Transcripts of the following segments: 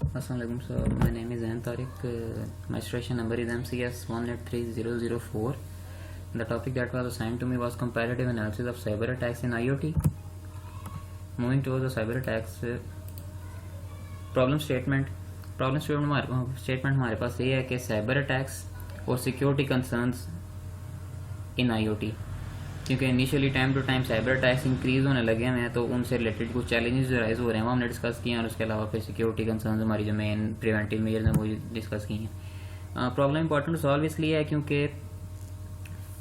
Assalamualaikum sir, my name is Zain Tariq. My registration number is MCS 183004. The topic that was assigned to me was comparative analysis of cyber attacks in IoT. Moving towards the cyber attacks, problem statement हमारे पास ये है कि cyber attacks और security concerns in IoT, क्योंकि initially time to time cyber attacks increase होने लगे हैं, तो उनसे रिलेटेड कुछ चैलेंजेस जो राइज हो रहे हैं वो हमने डिस्कस किए हैं, और उसके अलावा फिर सिक्योरिटी कंसर्न्स हमारी जो मेन प्रिवेंटिव मेजर्स हैं वो डिस्कस किए हैं। प्रॉब्लम इंपॉर्टेंट सॉल्व इसलिए है क्योंकि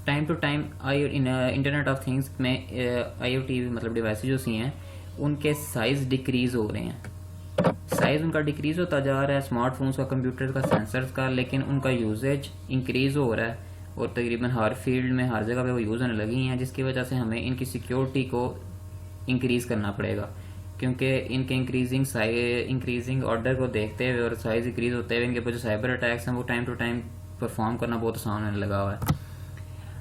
time to time internet of things में आईओटी मतलब डिवाइसेज जो सी हैं उनके साइज डिक्रीज हो रहे हैं, साइज उनका डिक्रीज होता जा रहा है, स्मार्टफोन्स का, कंप्यूटर का, सेंसर्स का, लेकिन उनका यूजेज इंक्रीज हो रहा है और तकरीबन हर फील्ड में हर जगह पे वो यूज़ होने लगी हैं, जिसकी वजह से हमें इनकी सिक्योरिटी को इंक्रीज़ करना पड़ेगा, क्योंकि इनके इंक्रीजिंग ऑर्डर को देखते हुए और साइज इंक्रीज होते हुए इनके जो साइबर अटैक्स हैं वो टाइम टू टाइम परफॉर्म करना बहुत आसान होने लगा हुआ है।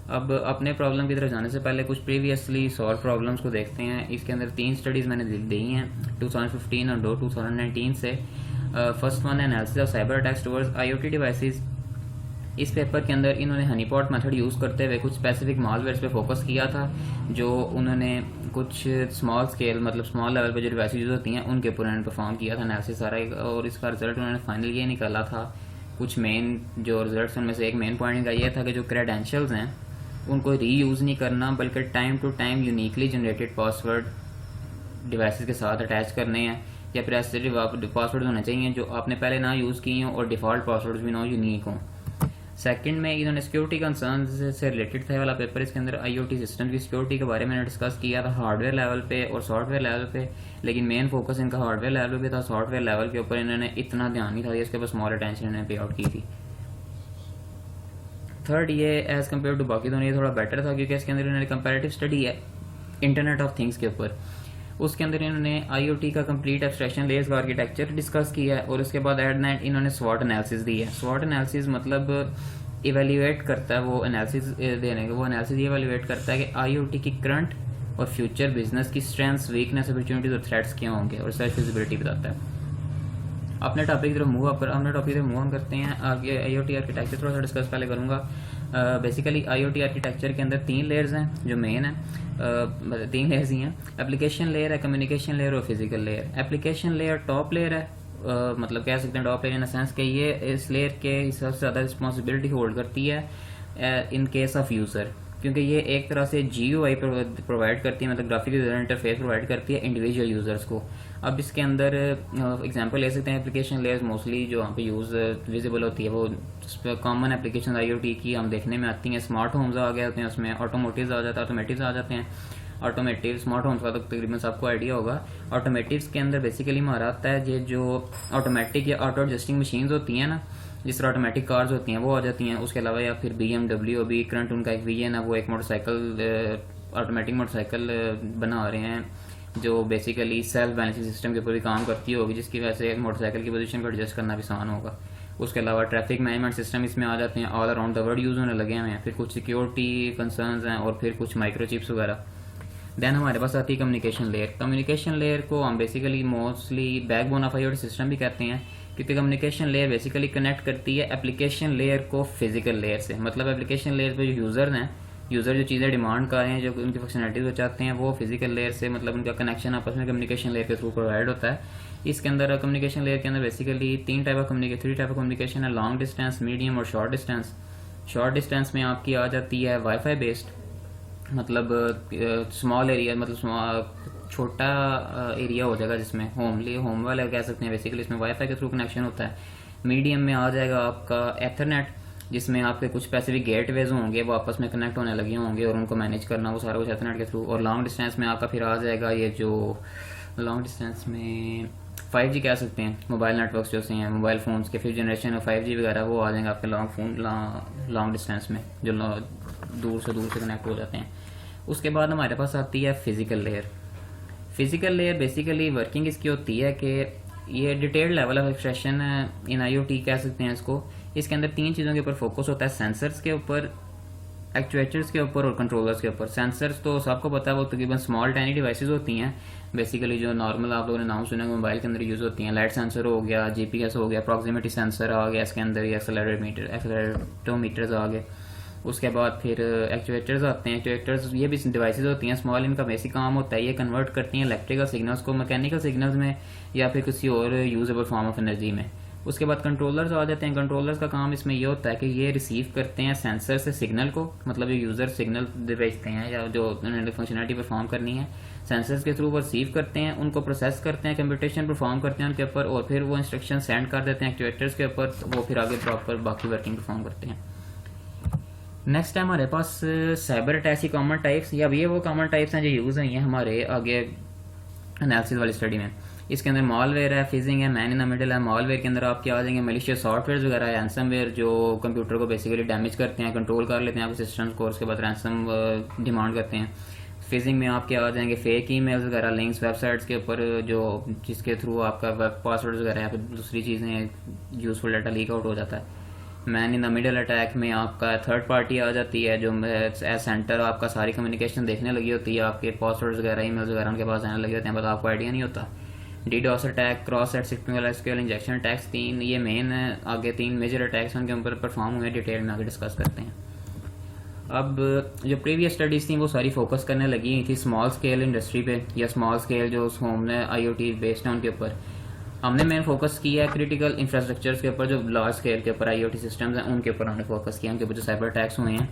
अब अपने प्रॉब्लम की तरफ जाने से पहले कुछ प्रीवियसली सॉल्व प्रॉब्लम्स को देखते हैं। इसके अंदर 3 स्टडीज़ मैंने दी हैं 2015 और 2019 से। फर्स्ट वन है analysis of cyber attacks towards IoT devices. इस पेपर के अंदर इन्होंने हनीपॉट मेथड यूज़ करते हुए कुछ स्पेसिफिक मालवेयर्स पे फोकस किया था, जो उन्होंने कुछ स्मॉल स्केल मतलब स्मॉल लेवल पे जो डिवाइसेस यूज़ होती हैं उनके ऊपर उन्होंने परफॉर्म किया था एनालिसिस सारा, और इसका रिजल्ट उन्होंने फाइनल ये निकाला था। कुछ मेन जो रिजल्ट उनमें से एक मेन पॉइंट का ये था कि जो क्रेडेंशियल्स हैं उनको रीयूज़ नहीं करना, बल्कि time to time uniquely generated password devices के साथ अटैच करने हैं, या फिर ऐसे पासवर्ड होने चाहिए जो आपने पहले ना यूज़ किए हों और डिफ़ॉल्ट पासवर्ड भी ना यूनिक हों। सेकंड में इन्होंने सिक्योरिटी कंसर्न से रिलेटेड था वाला पेपर, इसके अंदर आईओटी सिस्टम की सिक्योरिटी के बारे में डिस्कस किया था हार्डवेयर लेवल पे और सॉफ्टवेयर लेवल पे, लेकिन मेन फोकस इनका हार्डवेयर लेवल पे था, सॉफ्टवेयर लेवल के ऊपर इन्होंने इतना ध्यान नहीं था, इसके ऊपर स्मॉल अटेंशन इन्होंने पे आउट की थी। थर्ड ये एज़ कम्पेयर टू बाकी दोनों ये थोड़ा बेटर था, क्योंकि इसके अंदर इन्होंने कंपैरेटिव स्टडी है इंटरनेट ऑफ थिंग्स के ऊपर, उसके अंदर इन्होंने आईओटी का कंप्लीट एब्स्ट्रैक्शन लेयर्स का आर्किटेक्चर डिस्कस किया है, और उसके बाद एट नाइट इन्होंने स्वॉट एनालिसिस दी है। स्वॉट एनालिसिस मतलब इवेल्यूएट करता है, वो एनालिसिस देने के वो एनालिसिस ये इवेल्यूएट करता है कि आईओटी की करंट और फ्यूचर बिजनेस की स्ट्रेंथ्स, वीकनेस, अपॉर्चुनिटीज और थ्रेट्स क्या होंगे, और सर्च फिजिबिलिटी बताता है। अपने टॉपिक की तरफ मूव ऑन करते हैं। आगे आईओटी आर्किटेक्चर थोड़ा सा डिस्कस पहले करूँगा। बेसिकली आईओटी आर्किटेक्चर के अंदर 3 लेयर्स हैं जो मेन है, 3 लेयर्स ही हैं। एप्लीकेशन लेयर है, कम्युनिकेशन लेयर और physical layer. Application layer top layer है, मतलब कह सकते हैं top layer in the sense कि ये इस लेयर के हिसाब से ज़्यादा रिस्पॉन्सिबिलिटी होल्ड करती है इन केस ऑफ यूज़र, क्योंकि ये एक तरह से GUI प्रोवाइड करती है, मतलब ग्राफिक यूजर इंटरफेस प्रोवाइड करती है इंडिविजुअल यूज़र्स को। अब इसके अंदर एग्जांपल ले सकते हैं एप्लीकेशन लेयर्स मोस्टली जो वहाँ पे यूज़ विजिबल होती है वो कॉमन एप्लीकेशन आईओटी की हम देखने में आती हैं। स्मार्ट होम्स आ गए होते हैं, उसमें ऑटोमोटिव्स आ जाते हैं। ऑटोमेटिव स्मार्ट होम्स का तो तकरीबन सबको आइडिया होगा। ऑटोमेटिव्स के अंदर बेसिकली हमारा आता है ये जो ऑटोमेटिक या ऑटो एडजस्टिंग मशीन्स होती हैं ना, जिस तरह ऑटोमेटिक कार्स होती हैं वो आ जाती हैं। उसके अलावा या फिर BMW अभी करंट उनका एक विजन है, वो एक मोटरसाइकिल ऑटोमेटिक मोटरसाइकिल बना रहे हैं जो बेसिकली सेल्फ बैलेंसिंग सिस्टम के ऊपर भी काम करती होगी, जिसकी वजह से मोटरसाइकिल की पोजीशन को एडजस्ट करना भी आसान होगा। उसके अलावा ट्रैफिक मैनेजमेंट सिस्टम इसमें आ जाते हैं, all around the world use होने लगे हैं। फिर कुछ सिक्योरिटी कंसर्न्स हैं और फिर कुछ माइक्रोचिप्स वगैरह। देन हमारे पास आती है कम्युनिकेशन लेयर। कम्युनिकेशन लेयर को हम basically mostly backbone of IoT system भी कहते हैं, क्योंकि कम्युनिकेशन लेयर बेसिकली कनेक्ट करती है एप्लीकेशन लेयर को फिजिकल लेयर से। मतलब एप्लीकेशन लेयर पे जो यूज़र हैं, यूज़र जो चीज़ें डिमांड कर रहे हैं, जो उनकी फंक्शनलिटीज वो चाहते हैं, वो फिजिकल लेयर से मतलब उनका कनेक्शन आपस में कम्युनिकेशन लेयर के थ्रू प्रोवाइड होता है। इसके अंदर कम्युनिकेशन लेयर के अंदर बेसिकली 3 टाइप ऑफ कम्युनिकेशन है, लॉन्ग डिस्टेंस, मीडियम और शॉर्ट डिस्टेंस। शॉर्ट डिस्टेंस में आपकी आ जाती है वाईफाई बेस्ड, मतलब स्मॉल एरिया, मतलब छोटा एरिया हो जाएगा जिसमें होम वाला कह सकते हैं, बेसिकली इसमें वाईफाई के थ्रू कनेक्शन होता है। मीडियम में आ जाएगा आपका एथरनेट, जिसमें आपके कुछ स्पेसिफिक गेटवेज होंगे वो आपस में कनेक्ट होने लगे होंगे और उनको मैनेज करना वो सारा कुछ एथरनेट के थ्रू। और लॉन्ग डिस्टेंस में आपका फिर आ जाएगा ये जो लॉन्ग डिस्टेंस में 5G कह सकते हैं, मोबाइल नेटवर्क्स जो से हैं, मोबाइल फ़ोन्स के 5th जनरेशन और 5G वगैरह वो आ जाएंगे आपके लॉन्ग डिस्टेंस में, जो दूर से कनेक्ट हो जाते हैं। उसके बाद हमारे पास आती है physical layer. Physical layer basically working इसकी होती है कि ये detailed level of expression in IoT कह सकते हैं इसको। इसके अंदर 3 चीज़ों के ऊपर फोकस होता है, सेंसर्स के ऊपर, एक्चुएटर्स के ऊपर और कंट्रोलर्स के ऊपर। सेंसर्स तो सबको पता है वो तकरीबन स्मॉल टाइनी डिवाइसेस होती हैं, बेसिकली जो नॉर्मल आप लोगों ने नाम सुना मोबाइल के अंदर यूज़ होती हैं। लाइट सेंसर हो गया, जीपीएस हो गया, प्रॉक्सिमिटी सेंसर आ गया इसके अंदर, या एक्सेलेरोमीटर्स आ गए। उसके बाद फिर एक्चुएटर्स आते हैं। एक्चुएटर्स ये भी डिवाइसेस होती हैं स्मॉल, इनका बेसिक काम होता है ये कन्वर्ट करती हैं इलेक्ट्रिकल सिग्नल्स को मैकेनिकल सिग्नल्स में या फिर किसी और यूजेबल फॉर्म ऑफ एनर्जी में। उसके बाद कंट्रोलर्स आ जाते हैं। कंट्रोलर्स का काम इसमें ये होता है कि ये रिसीव करते हैं सेंसर से सिग्नल को, मतलब ये यूज़र सिग्नल भेजते हैं या जो उन्होंने फंक्शनलिटी परफॉर्म करनी है सेंसर्स के थ्रू वो रिसीव करते हैं, उनको प्रोसेस करते हैं, कंप्यूटेशन परफॉर्म करते हैं उनके ऊपर, और फिर वो इंस्ट्रक्शन सेंड कर देते हैं एक्चुएटर्स के ऊपर, वो फिर आगे प्रॉपर बाकी वर्किंग परफॉर्म करते हैं। नेक्स्ट है हमारे पास साइबर अटैक्स की कॉमन टाइप्स, या ये वो कॉमन टाइप्स हैं जो यूज़ हुई हैं हमारे आगे एनालिसिस वाली स्टडी में। इसके अंदर मॉलवेयर है, फिजिंग है, मैन इन द मिडल है। मॉलवेयर के अंदर आप क्या आ जाएंगे, मलिशियस सॉफ्टवेयर वगैरह है, रैंसमवेयर जो कंप्यूटर को बेसिकली डैमेज करते हैं, कंट्रोल कर लेते हैं आपके सिस्टम को, उसके बाद रैंसम डिमांड करते हैं। फिजिंग में आप क्या आ जाएंगे, फेक ईमेल्स वगैरह, लिंक्स वेबसाइट्स के ऊपर जो जिसके थ्रू आपका वेब पासवर्ड वगैरह या फिर दूसरी चीज़ें यूजफुल डाटा लीक आउट हो जाता है। Man in the middle attack में आपका थर्ड पार्टी आ जाती है जो एज सेंटर आपका सारी कम्युनिकेशन देखने लगी होती है, आपके पासवर्ड्स वगैरह ईमेल्स वगैरह उनके पास आने लगे होते हैं, बस आपको आइडिया नहीं होता। DDoS attack, cross site scripting SQL injection attacks, तीन ये मेन है। आगे तीन मेजर अटैक्स उनके ऊपर परफॉर्म हुए, डिटेल में आगे डिस्कस करते हैं। अब जो प्रीवियस स्टडीज़ थी वो सारी फोकस करने लगी थी स्मॉल स्केल इंडस्ट्री पे, या स्मॉल स्केल जो होम IoT बेस्ड है उनके ऊपर। हमने मेन फोकस किया है क्रिटिकल इंफ्रास्ट्रक्चर्स के ऊपर, जो लार्ज स्केल के ऊपर IoT सिस्टम्स हैं उनके ऊपर हमने फोकस किया, उनके ऊपर जो साइबर अटैक्स हुए हैं।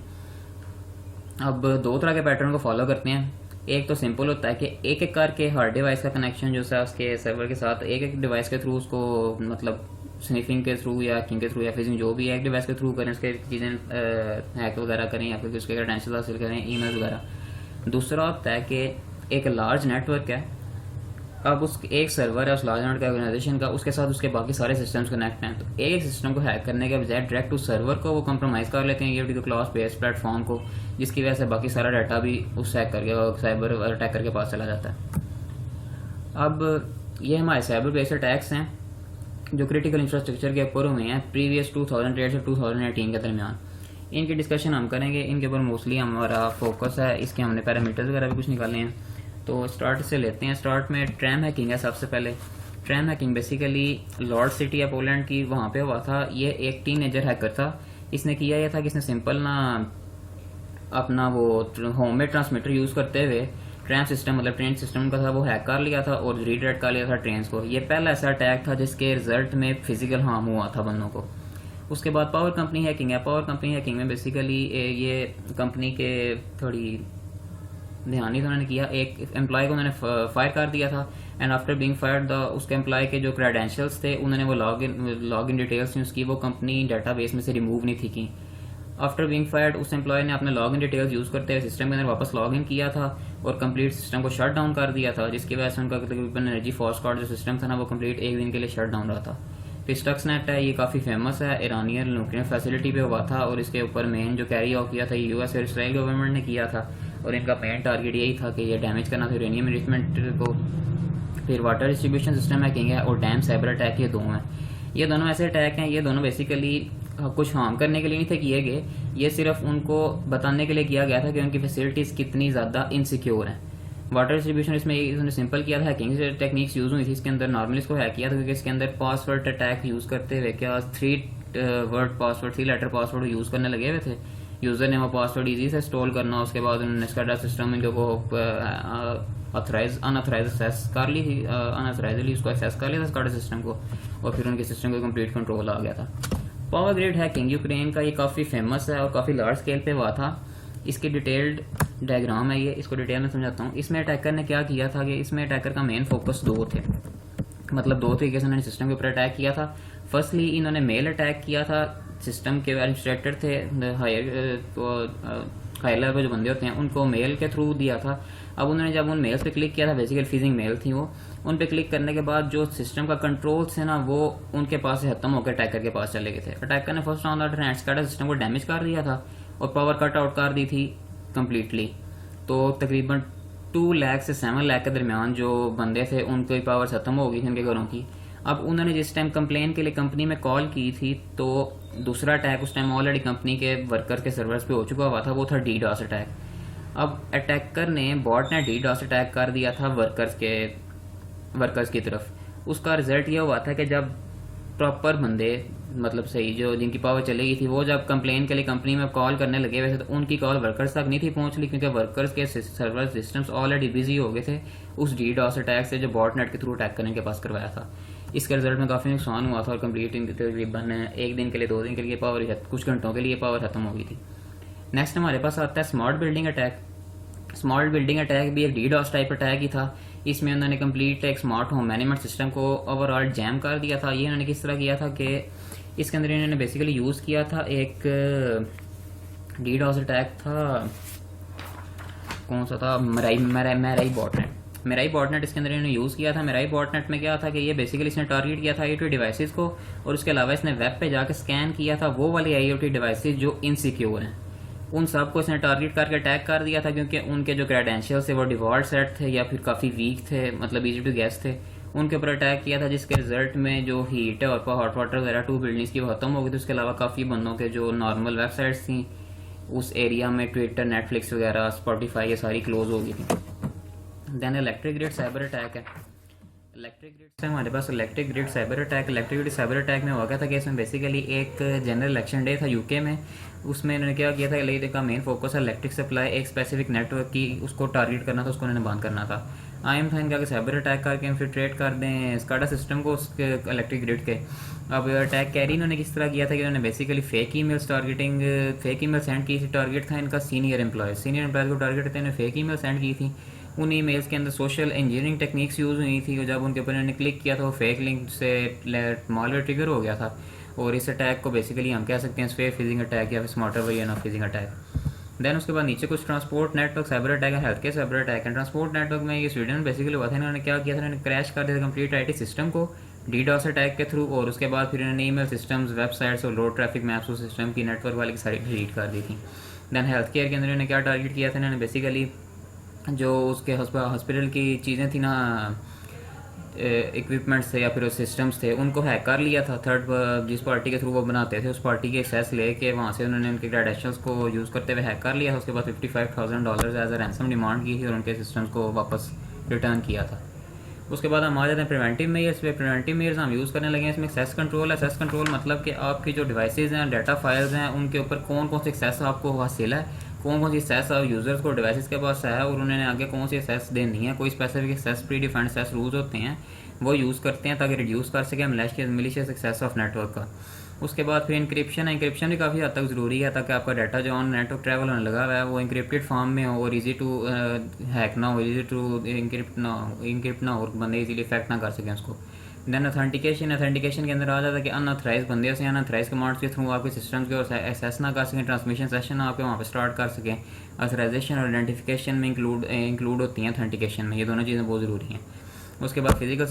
अब दो तरह के पैटर्न को फॉलो करते हैं। एक तो सिंपल होता है कि एक एक करके हर डिवाइस का कनेक्शन जो है उसके सर्वर के साथ एक एक डिवाइस के थ्रू उसको मतलब स्निफिंग के थ्रू या हैकिंग के थ्रू या फिजिंग जो भी है एक डिवाइस के थ्रू करें, उसके चीज़ें हैक वगैरह करें या फिर उसके क्रेडेंशियल हासिल करें, ईमेल वगैरह। दूसरा होता है कि एक लार्ज नेटवर्क है, अब उस एक सर्वर है उस लार्ज नेटवर्क ऑर्गेनाइजेशन का, उसके साथ उसके बाकी सारे सिस्टम्स कनेक्ट हैं, तो एक सिस्टम को हैक करने के बजाय डायरेक्ट उस सर्वर को वो कंप्रोमाइज़ कर लेते हैं ये क्लास बेस्ड प्लेटफॉर्म को, जिसकी वजह से बाकी सारा डाटा भी उस हैक करके साइबर अटैकर के पास चला जाता है। अब ये हमारे साइबर बेस्ड अटैक्स हैं जो क्रिटिकल इंफ्रास्ट्रक्चर के ऊपर हुए हैं प्रीवियस 2008 से 2018 के दरमियान। इनकी डिस्कशन हम करेंगे, इनके ऊपर मोस्टली हमारा फोकस है, इसके हमने पैरामीटर्स वगैरह भी कुछ निकाले हैं। तो स्टार्ट से लेते हैं। स्टार्ट में ट्रैम हैकिंग है सबसे पहले। Tram hacking basically Lord city है पोलैंड की, वहाँ पे हुआ था। ये एक टीनेजर हैकर था, इसने किया यह था कि इसने सिंपल ना अपना वो होम में ट्रांसमीटर यूज़ करते हुए ट्रेन सिस्टम मतलब ट्रेन सिस्टम का था वो हैक कर लिया था और रीडायरेक्ट कर लिया था ट्रेन को। ये पहला ऐसा अटैक था जिसके रिजल्ट में फिजिकल हार्म हुआ था बंदों को। उसके बाद पावर कंपनी हैकिंग है। पावर कंपनी हैकिंग में बेसिकली ये कंपनी के थोड़ी ध्यान ही तो उन्होंने किया, एक एम्प्लॉय को उन्होंने फायर कर दिया था एंड आफ्टर बीइंग फायर्ड उसके एम्प्लॉय के जो क्रेडेंशियल्स थे उन्होंने वो लॉग इन डिटेल्स यूज़ की, वो कंपनी डाटाबेस में से रिमूव नहीं थी की। आफ्टर बीइंग फायर्ड उस एम्प्लॉय ने अपने लॉग इन डिटेल्स यूज़ करते हुए सिस्टम के अंदर वापस लॉग इन किया था और कंप्लीट सिस्टम को शट डाउन कर दिया था, जिसकी वजह से उनका तकरीबन एनर्जी फॉर्स कार्ड जो सिस्टम था ना वो कंप्लीट एक दिन के लिए शट डाउन रहा था। फिर स्टक्सनेट है, ये काफ़ी फेमस है, ईरानियन न्यूक्लियर फैसिलिटी पे हुआ था और इसके ऊपर मेन जो कैरी आउट किया था यूएस और इसराइल गवर्नमेंट ने किया था और इनका मेन टारगेट यही था कि ये डैमेज करना था यूरेनियम एनरिचमेंट को। फिर वाटर डिस्ट्रीब्यूशन सिस्टम हैकिंग है और डैम साइबर अटैक, ये दोनों हैं। ये दोनों ऐसे अटैक हैं, ये दोनों बेसिकली कुछ हार्म करने के लिए नहीं थे किए गए, ये सिर्फ उनको बताने के लिए किया गया था कि उनकी फैसिलिटीज़ कितनी ज़्यादा इनसिक्योर हैं। वाटर डिस्ट्रीब्यूशन इसमें इन्होंने सिंपल किया था, हैकिंग टेक्निक्स यूज़ हुई थी इसके अंदर। नॉर्मली इसको हैक किया था क्योंकि इसके अंदर पासवर्ड अटैक यूज़ करते हुए क्या 3 लेटर पासवर्ड यूज़ करने लगे हुए थे। यूज़र ने वो पासवर्ड ईजी से स्टोर करना, उसके बाद उन्होंने इसका सिस्टम इनके को अनऑथराइज एक्सेस कर ली थी, अनऑथराइजली उसको एक्सेस कर लिया था स्काडा सिस्टम को और फिर उनके सिस्टम को कंप्लीट कंट्रोल आ गया था। पावर ग्रिड हैकिंग यूक्रेन का ये काफ़ी फेमस है और काफ़ी लार्ज स्केल पे हुआ था। इसकी डिटेल्ड डायग्राम है ये, इसको डिटेल में समझाता हूँ। इसमें अटैकर ने क्या किया था कि इसमें अटैकर का मेन फोकस दो थे, मतलब दो तरीके से उन्होंने सिस्टम के ऊपर अटैक किया था। फर्स्टली इन्होंने मेल अटैक किया था, सिस्टम के एडमिनिस्ट्रेटर थे हाई लेवल जो बंदे होते हैं उनको मेल के थ्रू दिया था। अब उन्होंने जब उन मेल्स पे क्लिक किया था, बेसिकली फिजिंग मेल थी वो, उन पे क्लिक करने के बाद जो सिस्टम का कंट्रोल्स है ना वो उनके पास से खत्म होकर अटैकर के पास चले गए थे। अटैकर ने first on the SCADA system को डैमेज कर दिया था और पावर कट आउट कर दी थी कम्प्लीटली। तो तकरीबन 2 लाख से 7 लाख के दरमियान जो बंदे थे उनकी पावर खत्म हो गई थी उनके घरों की। अब उन्होंने जिस टाइम कंप्लेन के लिए कंपनी में कॉल की थी तो दूसरा अटैक उस टाइम ऑलरेडी कंपनी के वर्कर्स के सर्वर्स पे हो चुका हुआ था, वो था डीडॉस अटैक। अब अटैकर ने बॉट ने डीडॉस अटैक कर दिया था वर्कर्स की तरफ। उसका रिजल्ट ये हुआ था कि जब प्रॉपर बंदे मतलब सही जो जिनकी पावर चली गई थी वो जब कंप्लेन के लिए कंपनी में कॉल करने लगे, वैसे तो उनकी कॉल वर्कर्स तक नहीं थी पहुंच ली क्योंकि वर्कर्स के सर्वर सिस्टम्स ऑलरेडी बिजी हो गए थे उस डीडॉस अटैक से जो बॉट नेट के थ्रू अटैक करने के पास करवाया था। इसके रिजल्ट में काफ़ी नुकसान हुआ था और कंप्लीट तकरीबन एक दिन के लिए 2 दिन के लिए पावर कुछ घंटों के लिए पावर खत्म हो गई थी। नेक्स्ट हमारे पास आता है smart building attack. Smart building attack भी एक डीडॉस टाइप अटैक ही था। इसमें उन्होंने कंप्लीट एक स्मार्ट होम मैनेजमेंट सिस्टम को ओवरऑल जैम कर दिया था। ये इन्होंने किस तरह किया था कि इसके अंदर इन्होंने बेसिकली यूज़ किया था एक डीडॉस अटैक था, कौन सा था, मेराई बॉटनेट। मेराई बॉटनेट इसके अंदर इन्होंने यूज़ किया था। मेराई बॉटनेट में क्या था कि ये बेसिकली इसने टारगेट किया था IoT डिवाइसेस को और उसके अलावा इसने वेब पे जाकर स्कैन किया था वो वाली IoT डिवाइसेस जो इनसिक्योर हैं, उन सब को इसने टारगेट करके अटैक कर दिया था क्योंकि उनके जो क्रेडेंशियल्स थे वो डिफॉल्ट सेट थे या फिर काफ़ी वीक थे, मतलब इजी टू गैस थे। उनके ऊपर अटैक किया था जिसके रिजल्ट में जो हीट है और हॉट वाटर वगैरह 2 बिल्डिंग्स की वो खत्म हो गई थी। उसके अलावा काफ़ी बंदों के जो नॉर्मल वेबसाइट्स थी उस एरिया में, ट्विटर, नेटफ्लिक्स वगैरह, स्पॉटिफाई, ये सारी क्लोज हो गई थी। Then electric grid cyber attack है। इलेक्ट्रिक ग्रिड से हमारे पास electric grid cyber attack. Electric grid cyber attack में हुआ क्या था कि इसमें बेसिकली एक जनरल इलेक्शन डे था यूके में। उसमें इन्होंने क्या किया था, इलेक्ट्रिक का मेन फोकस है इलेक्ट्रिक सप्लाई एक स्पेसिफिक नेटवर्क की उसको टारगेट करना था, उसको उन्होंने बंद करना था। आईएम था इनका कि साइबर अटैक करके इन्फिल्ट्रेट कर दें स्काडा सिस्टम को उसके इलेक्ट्रिक ग्रिड के। अब अटैक कैरी इन्होंने किस तरह किया था कि इन्होंने basically fake emails targeting, fake email send की थी। टारगेट था इनका सीनियर एम्प्लॉयज़ को टारगेट थे, इन्होंने फेक ईमेल सेंड की थी। उन ईमेल्स के अंदर सोशल इंजीनियरिंग टेक्निक्स यूज़ हुई थी और जब उनके ऊपर इन्होंने क्लिक किया था वो फेक लिंक से मॉलवेयर ट्रिगर हो गया था। और इस अटैक को बेसिकली हम कह सकते हैं स्फेयर फिजिंग अटैक या फिर smarter version of phishing attack. Then उसके बाद नीचे कुछ ट्रांसपोर्ट नेटवर्क साइबर अटैक है, हेल्थ केयर साइबर अटैक है। ट्रांसपोर्ट नेटवर्क में ये स्वीडन में बेसिकली हुआ था। इन्होंने क्या किया था, इन्होंने क्रैश कर दिया था कंप्लीट IT सिस्टम को डीडॉस अटैक के थ्रू और उसके बाद फिर इन्होंने ईमेल सिस्टम्स, वेबसाइट्स और लो ट्रैफिक मैप्स उस सिस्टम की नेटवर्क वाली की सारी डिलीट कर दी थी। देन हेल्थ केयर के अंदर इन्होंने क्या टारगेट किया था, इन्होंने बेसिकली जो उसके हॉस्पिटल की चीज़ें थी ना, इक्विपमेंट्स थे या फिर सिस्टम्स थे, उनको हैक कर लिया था। थर्ड जिस पार्टी के थ्रू वो बनाते थे उस पार्टी के एक्सेस लेके वहाँ से उन्होंने उनके क्रेडेंशियल्स को यूज़ करते हुए हैक कर लिया था। उसके बाद $55,000 एज अ रैंसम डिमांड की थी और उनके सिस्टम्स को वापस रिटर्न किया था। उसके बाद हम आ जाते हैं प्रिवेंटिव मेयर्स पे। प्रिवेंटिव मेयर्स हम यूज़ करने लगे हैं। इसमें एक्सेस कंट्रोल है। एक्सेस कंट्रोल मतलब कि आपकी जो डिवाइसेज हैं, डाटा फाइल्स हैं, उनके ऊपर कौन कौन से एक्सेस आपको हासिल है, कौन कौन सी एक्सेस आप यूज़र्स को डिवाइसेस के पास है और उन्होंने आगे कौन सी एक्सेस देनी है। कोई specific access pre defined access rules होते हैं वो यूज़ करते हैं ताकि रिड्यूस कर सकें मिलीशियस एक्सेस ऑफ नेटवर्क का। उसके बाद फिर इंक्रिप्शन है। इंक्रिप्शन भी काफ़ी हद तक ज़रूरी है ताकि आपका डाटा जो ऑन नेटवर्क ट्रैवल होने लगा हुआ है वो इंक्रिप्टेड फॉर्म में हो और इजी टू हैक ना हो, इजी टू इंक्रिप्ट ना हो और बंदे इजीली इफेक्ट ना कर सकें उसको। देन अथेंटिकेशन के अंदर आ जाता है कि अनऑथराइज बंदे से अनऑथराइज कमांड्स के थ्रू आपके सिस्टम्स के एक्सेस ना कर सकें, ट्रांसमिशन सेशन आपके वहाँ पे स्टार्ट कर सकें। ऑथराइजेशन और आइडेंटिफिकेशन में इंक्लूड होती हैं अथेंटिकेशन में, ये दोनों चीज़ें बहुत ज़रूरी हैं। उसके बाद फिजिकल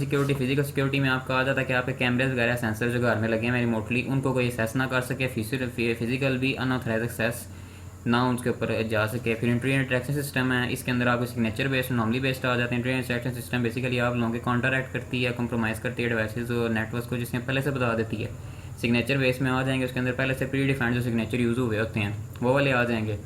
सिक्योरिटी में आपका आ जाता है कि आपके कैमरेज वगैरह सेंसर जो घर में लगे हैं रिमोटली उनको कोई एक्सेस ना कर सके, फिजिकल भी अनऑथराइज एक्सेस ना उनके ऊपर जा सके। फिर इंटरनेट इंटरेक्शन सिस्टम है। इसके अंदर आपको सिग्नेचर बेस्ड, नॉर्मली बेस्ड आ जाते हैं। इंटरनेट इंटरेक्शन सिस्टम बेसिकली आप लोगों के कॉन्ट्रैक्ट करती है, कंप्रोमाइज़ करती है डिवाइसेज और नेटवर्क को, जिसमें पहले से बता देती है। सिग्नेचर बेस में आ जाएंगे, उसके अंदर पहले से प्री डिफाइंड जो सिग्नेचर यूज़ हुए होते हैं वो वाले आ जाएंगे।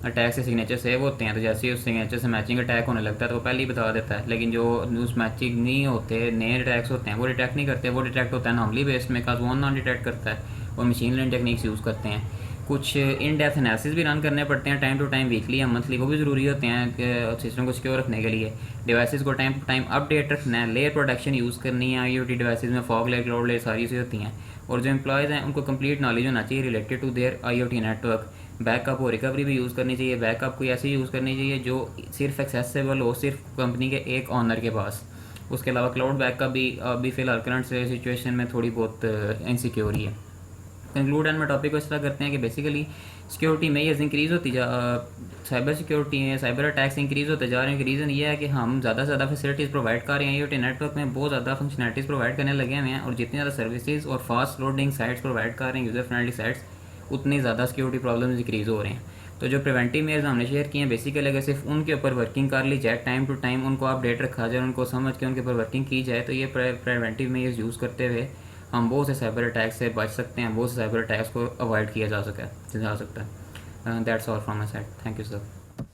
अटैक से सिग्नेचर सेव होते हैं तो जैसे ही उस सिग्नेचर से मैचिंग अटैक होने लगता है तो वो पहले ही बता देता है। लेकिन जो उस मैचिंग नहीं होते, नए अटैक्स होते हैं वो डिटेक्ट नहीं करते। वो डिटेक्ट होता है नॉर्मली बेस्ड में, काज वन नॉन डिटेक्ट करता है और मशीन लर्निंग टेक्निक्स यूज़ करते हैं। कुछ इन डेप्थ एनालिसिस भी रन करने पड़ते हैं टाइम टू टाइम, वीकली या मंथली, वो भी ज़रूरी होते हैं सिस्टम को सिक्योर रखने के लिए। डिवाइसेस को टाइम टू टाइम अपडेट रखना है, लेयर प्रोटेक्शन यूज़ करनी है। IoT डिवाइसेस में फॉग लेयर, क्लाउड लेयर सारी चीज़ें होती हैं। और जो एम्प्लॉयज़ हैं उनको कंप्लीट नॉलेज होना चाहिए related to their IoT network. Backup और रिकवरी भी यूज़ करनी चाहिए। बैकअप कोई ऐसी यूज़ करनी चाहिए जो सिर्फ एक्सेसिबल हो सिर्फ कंपनी के एक ऑनर के पास। उसके अलावा क्लाउड बैकअप भी अभी फ़िलहाल करंट सिचुएशन में थोड़ी बहुत इनसिक्योर ही है। कंक्लूड एंड में टॉपिक को इस तरह करते हैं कि बेसिकली सिक्योरिटी में ये इंक्रीज़ होती साइबर सिक्योरिटी में साइबर अटैक्स इंक्रीज़ होते जा रहे हैं। रीज़न ये है कि हम ज़्यादा से ज़्यादा फैसिलिटीज़ प्रोवाइड कर रहे हैं। IoT नेटवर्क में बहुत ज़्यादा फंक्शनलिटीज़ प्रोवाइड करने लगे हुए हैं और जितनी ज़्यादा सर्विसेज और फास्ट लोडिंग साइट्स प्रोवाइड कर रहे हैं, यूज़र फ्रेंडली साइट्स, उतनी ज़्यादा सिक्योरिटी प्रॉब्लम्स इंक्रीज़ हो रहे हैं। तो जो प्रिवेंटिव मेयर्स हमने शेयर किए हैं बेसिकली अगर सिर्फ उनके ऊपर वर्किंग कर ली जाए, टाइम टू टाइम उनको अपडेट रखा जाए, उनको समझ के उनके ऊपर वर्किंग की जाए, तो ये प्रिवेंटिव मेयर्स यूज़ करते हुए हम बहुत से साइबर अटैक्स से बच सकते हैं, बहुत से साइबर अटैक्स को अवॉइड किया जा सकता है। That's all from my side. Thank you sir.